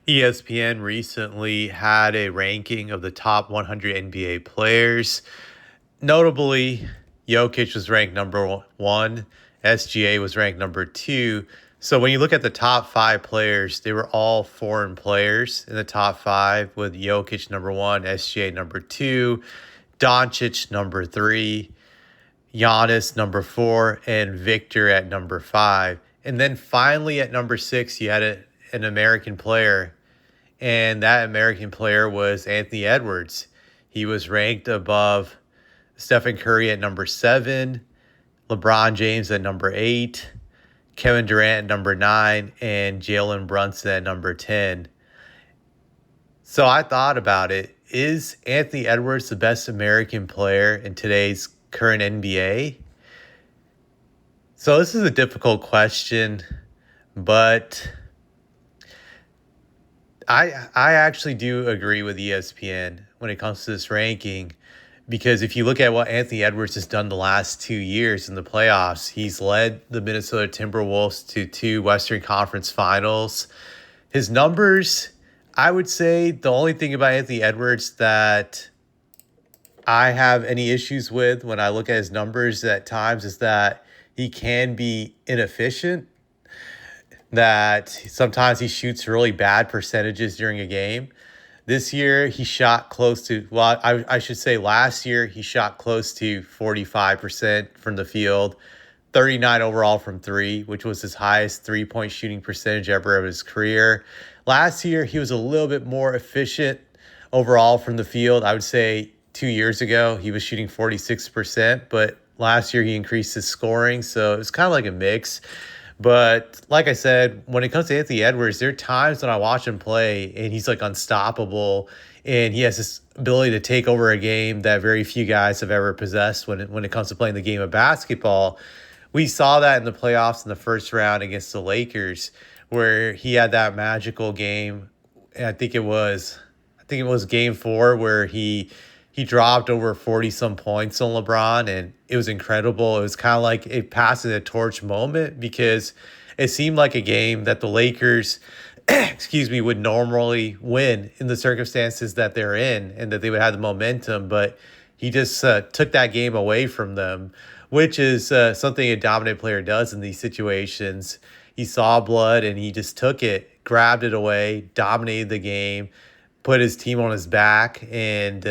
ESPN recently had a ranking of the top 100 NBA players. Notably, Jokic was ranked number one, SGA was ranked number two. So when you look at the top five players, they were all foreign players in the top five, with Jokic number one, SGA number two, Doncic number three, Giannis number four, and Victor at number five. And then finally at number six, you had an American player, and that American player was Anthony Edwards. He was ranked above Stephen Curry at number seven, LeBron James at number eight, Kevin Durant at number nine, and Jalen Brunson at number 10. So I thought about it. Is Anthony Edwards the best American player in today's current NBA? So this is a difficult question, but I actually do agree with ESPN when it comes to this ranking, because if you look at what Anthony Edwards has done the last 2 years in the playoffs, he's led the Minnesota Timberwolves to two Western Conference Finals. His numbers, I would say the only thing about Anthony Edwards that I have any issues with when I look at his numbers at times is that he can be inefficient, that sometimes he shoots really bad percentages during a game. This year, he shot close to, well, I should say last year, he shot close to 45% from the field, 39 overall from three, which was his highest three-point shooting percentage ever of his career. Last year, he was a little bit more efficient overall from the field. I would say 2 years ago, he was shooting 46%, but last year he increased his scoring, so it was kind of like a mix. But like I said, when it comes to Anthony Edwards, there are times when I watch him play and he's like unstoppable, and he has this ability to take over a game that very few guys have ever possessed when it comes to playing the game of basketball. We saw that in the playoffs in the first round against the Lakers, where he had that magical game. And I think it was game four where he dropped over 40 some points on LeBron, and it was incredible. It was kind of like a passing the torch moment, because it seemed like a game that the Lakers excuse me, would normally win in the circumstances that they're in, and that they would have the momentum, but he just took that game away from them, which is something a dominant player does in these situations. He saw blood and he just took it, grabbed it away, dominated the game, put his team on his back, and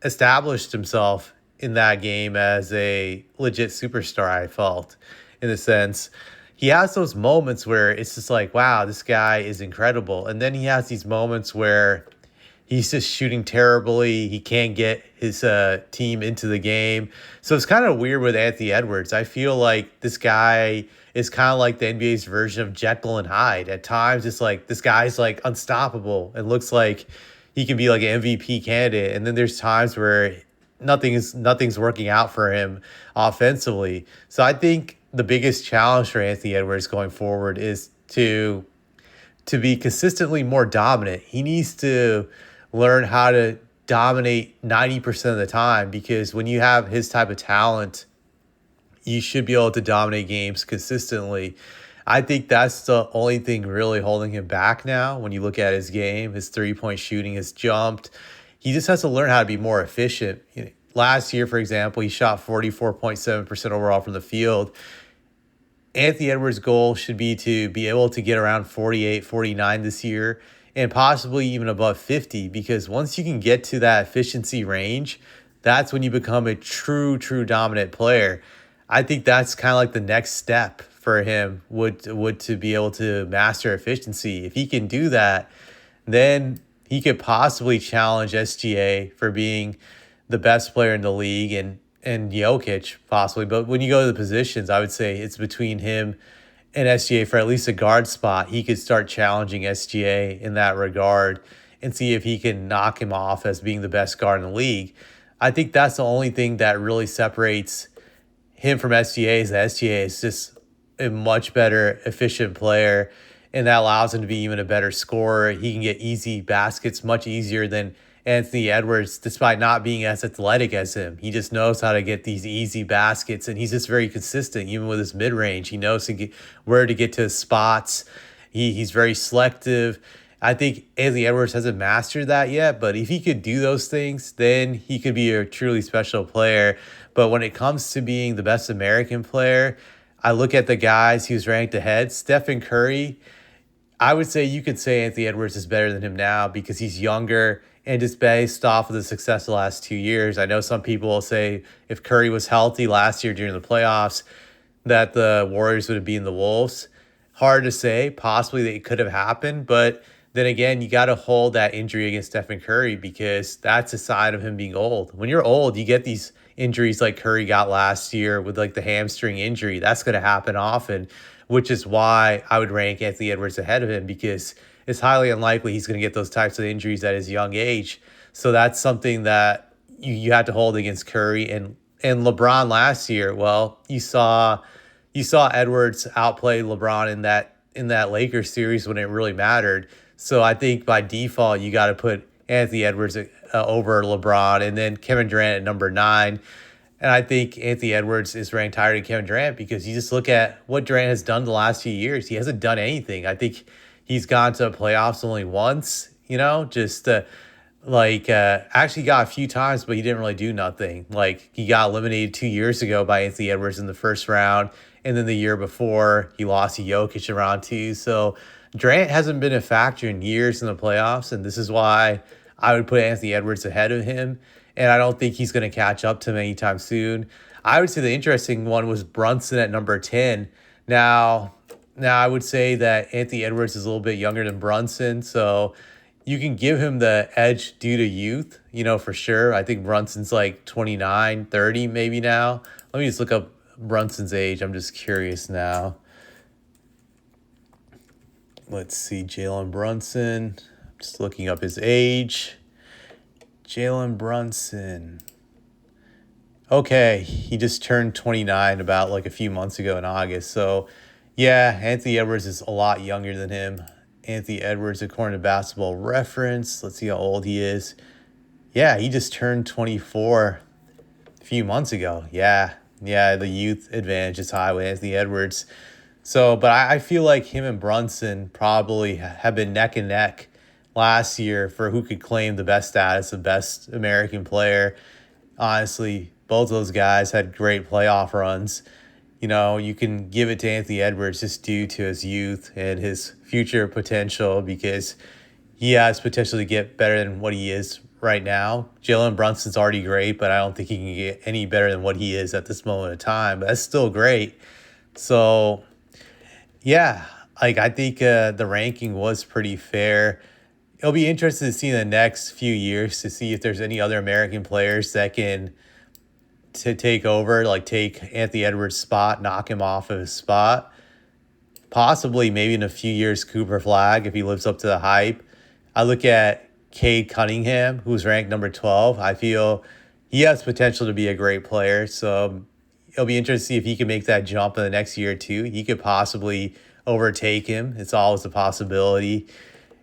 established himself in that game as a legit superstar, I felt, in a sense. He has those moments where it's just like, wow, this guy is incredible. And then he has these moments where he's just shooting terribly. He can't get his team into the game. So it's kind of weird with Anthony Edwards. I feel like this guy is kind of like the NBA's version of Jekyll and Hyde. At times, it's like this guy's like unstoppable and looks like he can be like an MVP candidate. And then there's times where nothing's working out for him offensively. So I think the biggest challenge for Anthony Edwards going forward is to be consistently more dominant. He needs to learn how to dominate 90% of the time, because when you have his type of talent, you should be able to dominate games consistently. I think that's the only thing really holding him back now. When you look at his game, his three-point shooting has jumped. He just has to learn how to be more efficient. Last year, for example, he shot 44.7% overall from the field. Anthony Edwards' goal should be to be able to get around 48, 49 this year, and possibly even above 50, because once you can get to that efficiency range, that's when you become a true dominant player. I think that's kind of like the next step for him would to be able to master efficiency. If he can do that, then he could possibly challenge SGA for being the best player in the league, and Jokic possibly. But when you go to the positions, I would say it's between him and SGA for at least a guard spot. He could start challenging SGA in that regard and see if he can knock him off as being the best guard in the league. I think that's the only thing that really separates him from SGA, is that SGA is just a much better efficient player, and that allows him to be even a better scorer. He can get easy baskets much easier than Anthony Edwards, despite not being as athletic as him. He just knows how to get these easy baskets, and he's just very consistent, even with his mid-range. He knows where to get to his spots. He's very selective. I think Anthony Edwards hasn't mastered that yet, but if he could do those things, then he could be a truly special player. But when it comes to being the best American player, I look at the guys who's ranked ahead. Stephen Curry, I would say you could say Anthony Edwards is better than him now because he's younger and just based off of the success of the last 2 years. I know some people will say if Curry was healthy last year during the playoffs, that the Warriors would have beaten the Wolves. Hard to say. Possibly that it could have happened, but then again, you got to hold that injury against Stephen Curry because that's a sign of him being old. When you're old, you get these injuries like Curry got last year with like the hamstring injury. That's going to happen often, which is why I would rank Anthony Edwards ahead of him because it's highly unlikely he's going to get those types of injuries at his young age. So that's something that you had to hold against Curry and LeBron last year. Well, you saw Edwards outplay LeBron in that Lakers series when it really mattered. So I think by default you got to put Anthony Edwards over LeBron, and then Kevin Durant at number 9. And I think Anthony Edwards is ranked higher than Kevin Durant because you just look at what Durant has done the last few years. He hasn't done anything. I think he's gone to playoffs only once. Just actually got a few times, but he didn't really do nothing. Like he got eliminated 2 years ago by Anthony Edwards in the first round, and then the year before he lost to Jokic in round 2. So Durant hasn't been a factor in years in the playoffs, and this is why I would put Anthony Edwards ahead of him. And I don't think he's going to catch up to him anytime soon. I would say the interesting one was Brunson at number 10. Now I would say that Anthony Edwards is a little bit younger than Brunson, so you can give him the edge due to youth, for sure. I think Brunson's like 29, 30 maybe now. Let me just look up Brunson's age. I'm just curious now. Let's see, Jalen Brunson. I'm just looking up his age. Jalen Brunson. Okay, he just turned 29 about like a few months ago in August. So, yeah, Anthony Edwards is a lot younger than him. Anthony Edwards, according to Basketball Reference, let's see how old he is. Yeah, he just turned 24 a few months ago. Yeah, the youth advantage is high with Anthony Edwards. So, but I feel like him and Brunson probably have been neck and neck last year for who could claim the best status of best American player. Honestly, both of those guys had great playoff runs. You can give it to Anthony Edwards just due to his youth and his future potential because he has potential to get better than what he is right now. Jalen Brunson's already great, but I don't think he can get any better than what he is at this moment in time. But that's still great. So, yeah, I think the ranking was pretty fair. It'll be interesting to see in the next few years to see if there's any other American players that can take over, like take Anthony Edwards' spot, knock him off of his spot. Possibly, maybe in a few years, Cooper Flag, if he lives up to the hype. I look at Cade Cunningham, who's ranked number 12. I feel he has potential to be a great player. So it'll be interesting to see if he can make that jump in the next year or two. He could possibly overtake him. It's always a possibility.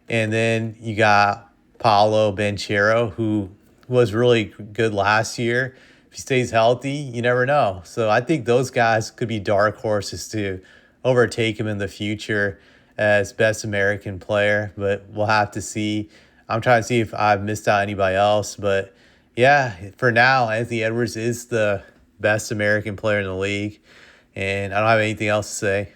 And then you got Paolo Banchero, who was really good last year. If he stays healthy, you never know. So I think those guys could be dark horses to overtake him in the future as best American player, but we'll have to see. I'm trying to see if I've missed out anybody else, but yeah, for now, Anthony Edwards is the best American player in the league, and I don't have anything else to say.